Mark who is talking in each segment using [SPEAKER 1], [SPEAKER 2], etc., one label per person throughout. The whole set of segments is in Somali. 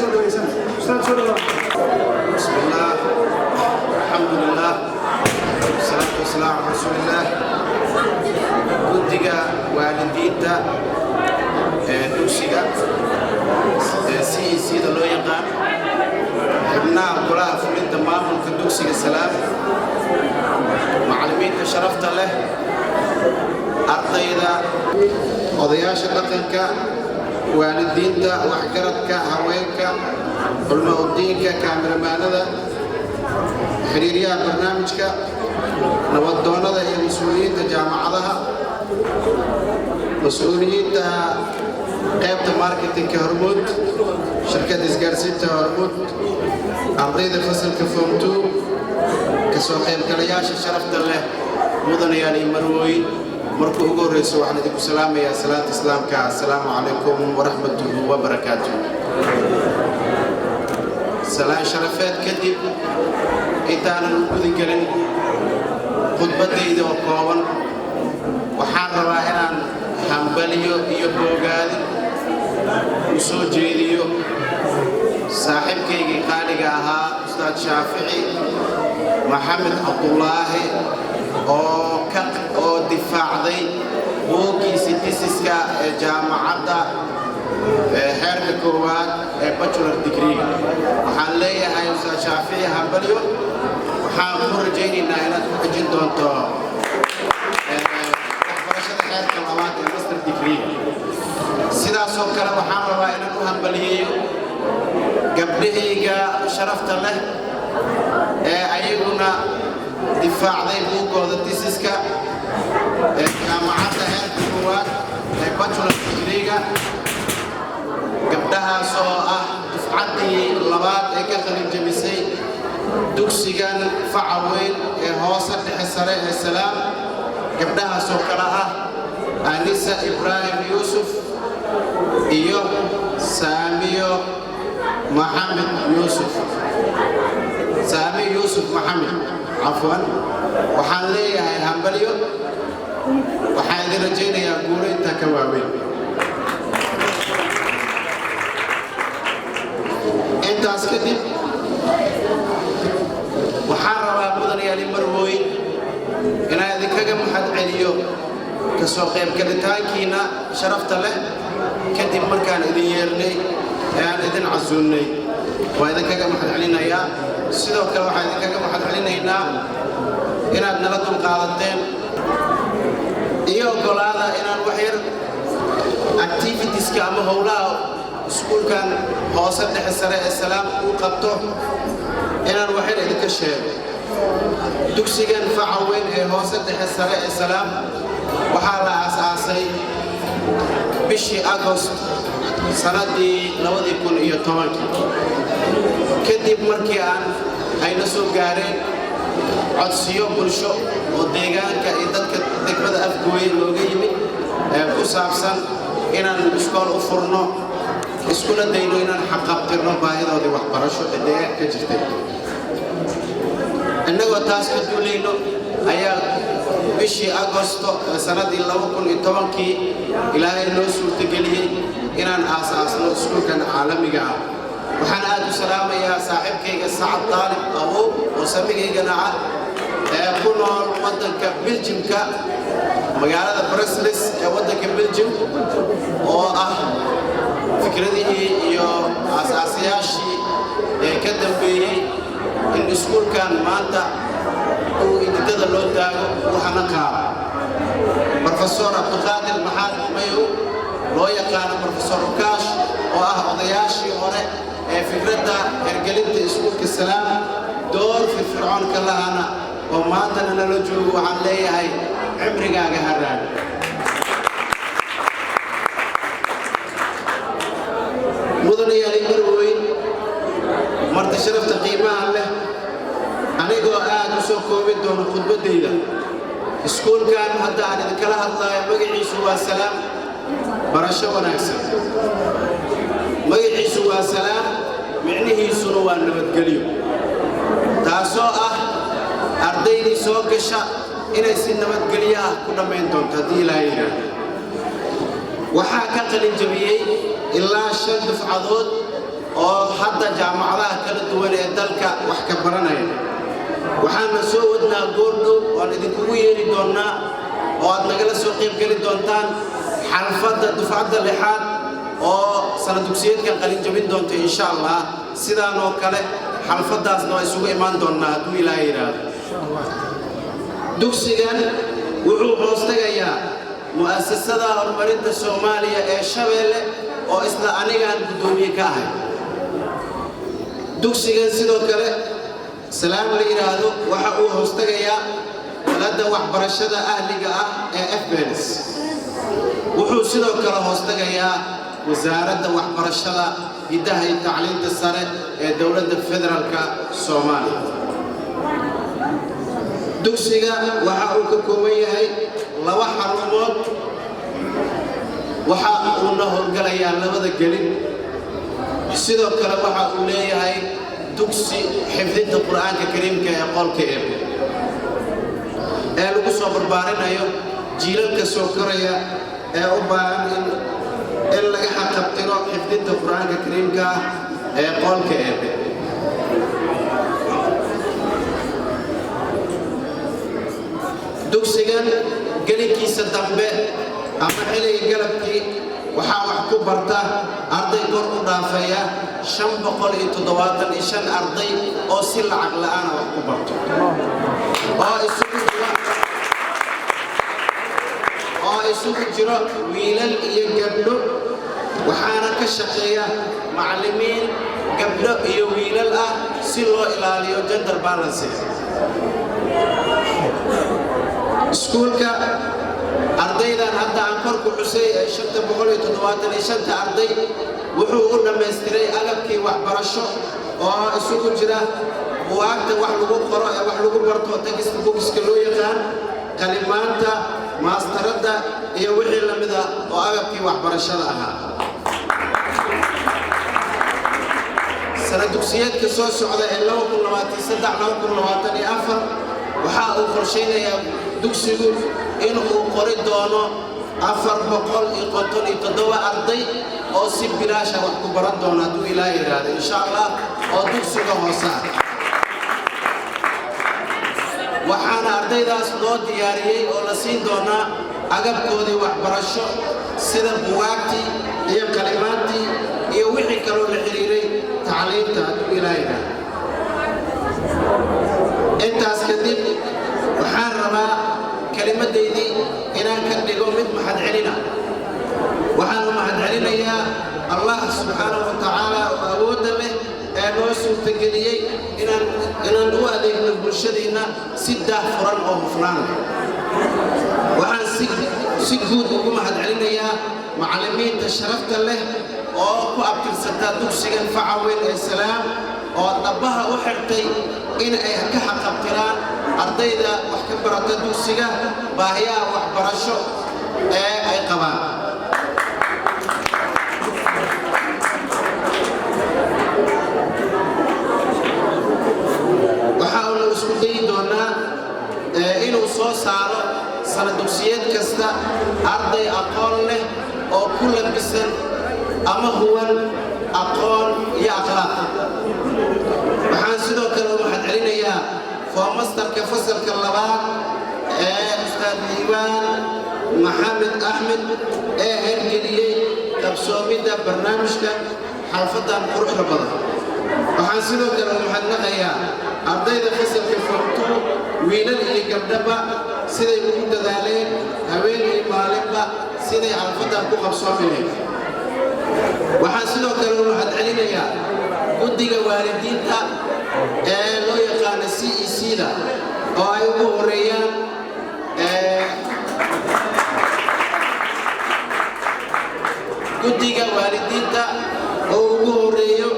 [SPEAKER 1] بسم الله الحمد لله والصلاة والسلام على رسول الله. guddiga waalidiinta dugsiga sida loo yaqaan xubnaha golaha fulinta maamulka dugsiga Salaam, macallimiinta sharafta leh, ardayda, odayaasha dhaqanka, waalidiinta, waxgaradka, haweenka, culmo-diinka, kaamiramanada, xiriiryaha barnaamijka, nabaddoonnada iyo mas'uuliyiinta jaamacadaha, مسؤولية قيادة ماركتينج هرمود، شركة إسقارسيتا هرمود، أرضية فصل كفومتو، كسوق الكلياش شرفت الله، مدن يعني مروي، مركو أقول رسول الله عليه السلام يا صلاة الإسلام السلام عليكم ورحمة الله وبركاته. سلام شرفات كذب، إنتان الوجود كلن، خطبتي إذا وقاون، وحرر إيران. حنبليو يبوغاد وسوجيليو صاحب كيجي قالقاها أستاذ شافعي محمد عبد الله أو دفاع ذي وكي ستيسكا جامعة حرب كوات باتشولر ديجري وحنلاقي هاي أستاذ شافعي حنبليو وحنمر جيني نايلة جدون تو sidaas oo kale waxaan rabaa inaan u hambaliyeeyo gabdhahayga sharafta leh ee ayaguna difaacday buugooda tisiska jaamacadda heerka koowaad ee bachelor degree-ga gabdhahaas oo ah dufcaddii labaad ee ka qalin jabisay dugsigan faca weyn ee hoose dhexe sare ee Salaam gabdhahaas oo kale ah أنيسة إبراهيم يوسف إيوه ساميو محمد يوسف سامي يوسف محمد عفوا وحالي هاي همبليو وحالي رجينا يا قولي تكوابين انت اسكتي وحرر مدن يا لمروي إن هذه كجم حد عليو كسوق كلتانكينا شرفت له كدب مركان إذن يرني يعني إذن عزوني وإذا كجا محد علينا يا سيدو كل واحد إذا كجا محد علينا هنا إن نردم قاعدتين إياه قال هذا إن الوحير activities كأمه هولا سكول كان حاصل لحسراء السلام وقبته إن الوحير إذا كشيء دكسيجن فعوين حاصل لحسراء السلام وحالا أساسي بشي أغسطس سنة لودي كون يطوانك كدب مركيان أي نسو قارين عدسيو برشو وديغان كإدادك دكبدا أفقوي لوغيمي كسابسان إنان بسكول أفرنو اسكولا دينو إنان حقاب ترنو باهدا ودي وحبرشو إديان كجرتين إنه تاسك دولينو أيا بشي أغسطس سنة 2010 إلهي نو suurtageliyay inaan aasaasno iskuulkan caalamiga ah waxaan aad u salaamayaa saaxiibkayga Sacad Talib Abu oo samigeygana ah ee ku nool wadanka Belgiumka magaalada Brussels ee wadanka Belgium oo ah fikradii iyo aasaasiyaashii ee ka dambeeyay in iskuulkan maanta uu idintada loo taago waxana qaado بروفيسور عبد القادر محمد ميو لو يقال بروفيسور كاش وأهضياشي هوري فكرة إرجلت اسمك السلام دور في فرعون كلهنا وما أنتنا نلجو عليه هاي عمري قاعد هران مدني اللي مروي مرت شرفت قيمة له أنا جو قاعد وسوق كوفيد دون خطبة ديدا اسكول كان حتى عن ذكرها الله مجيء سوى السلام برشة ونكسر مجيء سوى السلام معنيه سنوان نبتقليو تاسوء أرضيني سوق الشاء إن السن نبتقلياه كنا من دون تديل هاينا وحاكا قلن جميعي ilaa 5 dufcadood oo hadda jaamacadaha kala duwan ee dalka wax ka baranaya waxaana soo wadnaa goordhow oo idinkugu yeeri doonaa oo aad nagala soo qayb gali doontaan xalfadda dufcadda lixaad oo sanad dugsiyeedkan qalin jabin doonto insha Allah sidaan oo kale xalfadaasna way isugu imaan doonaa hadduu Ilaahay yiraahdo dugsigan wuxuu hoos tagayaa mu'assasada horumarinta Soomaaliya ee Shabeelle oo isla anigaan gudoomiye ka ahay dugsigan sidoo kale salaam la yiraahdo waxa uu hoos tagayaa walada waxbarashada ahliga ah ee FBS wuxuu sidoo kale hoos tagayaa wasaaradda waxbarashada hidaha iyo tacliinta sare ee dawladda federaalka Soomaaliya dugsiga waxa uu ka kooban yahay 2 xarumood waxa uu na howlgalayaa labada gelin sidoo kale waxa uu leeyahay dugsi xifdinta quraanka kariimka ee qolka ee lagu soo barbaarinayo jiilalka soo koraya ee u baahan in laga xaqabtiro xifdinta quraanka kariimka ee qolka dugsigan gelinkiisa dambe ama xilliga galabkii waxaa wax ku barta arday kor u dhaafaya 575 arday oo si lacag la'aan wax ku barto oo isugu jiro wiilal iyo gabdho waxaana ka shaqeeya macallimiin gabdho iyo wiilal ah si loo ilaaliyo gender balance iskuulka ardaydan hadda aan kor ku xusay 575 arday wuxuu u dhameystiray agabkii waxbarasho oo isugu jira buugaagta wax lagu qoro ee wax lagu barto text bookska loo yaqaan kalimaanta maastaradda iyo wixii la mid ah oo agabkii waxbarashada ahaa sanad dugsiyeedka soo socda ee 2023-2024 waxa uu qorsheynayaa dugsigu inuu qori doono 457 arday oo si bilaash ah wax ku baran doona hadduu Ilaahay yiraahdo insha Allah oo dugsiga hoose waxaana ardaydaas loo diyaariyay oo la siin doonaa agabkoodii waxbarasho sida buugaagtii iyo kalimaantii iyo wixii kale oo la xiriiray tacliinta hadduu Ilaahay yiraahdo intaas kadib waxaan rabaa kalimadeydii inaan ka dhigo mid mahad celina waxaan mahad celinayaa Allah subhanahu wa ta'ala oo awoodda leh ee noo suurtageliyay inaan u adeegno bulshadeena si daahfuran oo hufnaan waxaan si guud ugu mahad celinayaa macallimiinta sharafta leh oo ku abtirsata dugsigan facaweyn ee salaam oo dhabaha u xirtay in ay ka xaqabtiraan ardayda wax ka barata dugsiga baahiyaha waxbarasho ee ay qabaan waxa uu isku dayi doonaa inuu soo saaro sanad dugsiyeed kasta arday aqoon leh oo ku labisan ama huwan aqoon iyo akhlaaq waxaan sidoo kale u mahad celinayaa foomastarka fasalka labaad ee ustaad diiwaan maxamed axmed ee hirgeliyey qabsoomidda barnaamijka xalfadan quruxda badan waxaan sidoo kale u mahadnaqayaa ardayda fasalka form 2 wiilal iyo gabdhaba siday ugu dadaaleen habeen iyo maalinba siday xalfadan ku qabsoomayeen waxaan sidoo kale u mahad celinayaa guddiga waalidiinta ee loo yaqaan CEC-da oo ay ugu horeeyaan guddiga waalidiinta oo ugu horeeyo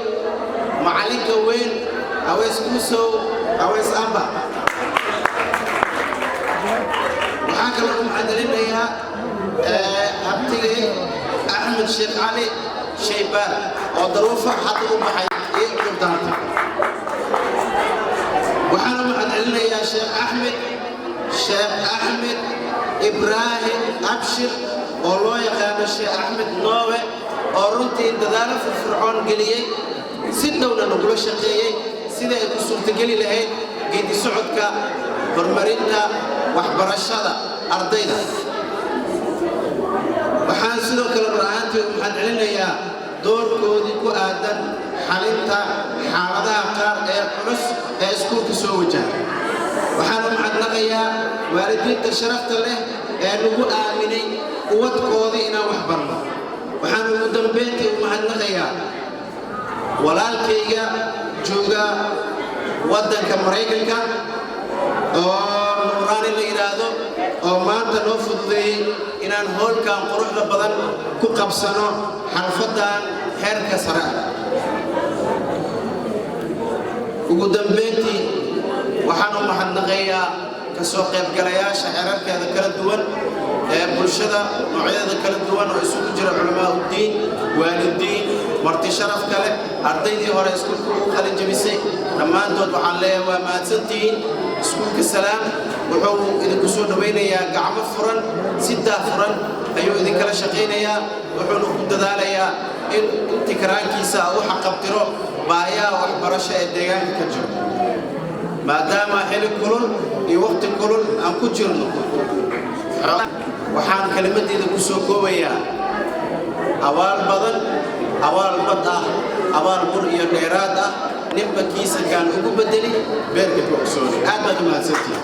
[SPEAKER 1] macalinka weyn Awees Kusow Awees Amba waxaan kale u mahad celinayaa abtigay Axmed Sheekh Ali Sheybaan oo daruufo hadda u baxay iyo guddaanta waxaan u mahad celinayaa Sheekh Axmed Ibrahim Abshir oo loo yaqaan Sheekh Axmed Noowe oo runtii dadaalo firfircoon geliyey si dhowna nagula shaqeeyey sida ay ku suurtageli lahayd geedi socodka horumarinta waxbarashada ardayda. waxaan sidoo kale ra'aantii u mahadcelinayaa doorkoodii ku aadan xalinta xaaladaha qaar ee culus ee iskuulka soo wajahay. waxaan u mahadnaqayaa waalidiinta sharafta leh ee nagu aaminay quwadkoodii inaan wax barno. waxaan ugu dambeyntii u mahadnaqayaa walaalkayga jooga waddanka Maraykanka oo Nuuraani la yiraahdo oo maanta noo fududeeyay inaan hoolkan quruxda badan ku qabsano xalfadan heerka sare. ugu dambeyntii waxaan u mahadnaqayaa ka soo qaybgalayaasha xeerarkeeda kala duwan ee bulshada noocyada kala duwan oo isugu jira culamaa u diin, waalidiin, marti sharaf kale, ardaydii hore iskuulka ugu qalin jabisay dhammaantood waxaan leeyahay waa mahadsantihiin. iskuulka Salaam wuxuu idinku soo dhawaynayaa gacmo furan, si daafuran ayuu idinkala shaqaynayaa, wuxuuna ku dadaalayaa in intikiraankiisa uu xaqabtiro baahiyaha waxbarasho ee deegaanka ka jiro. maadaama xilli kulul iyo waqti kulul aan ku jirno, waxaan kalimadeeda ku soo koobayaa abaal badan, abaal bad ah, abaal bur iyo dheeraad ah, ninba kiisa kaan ugu bedeli beerka ku ogsoonay. aad baad u mahadsantihiin.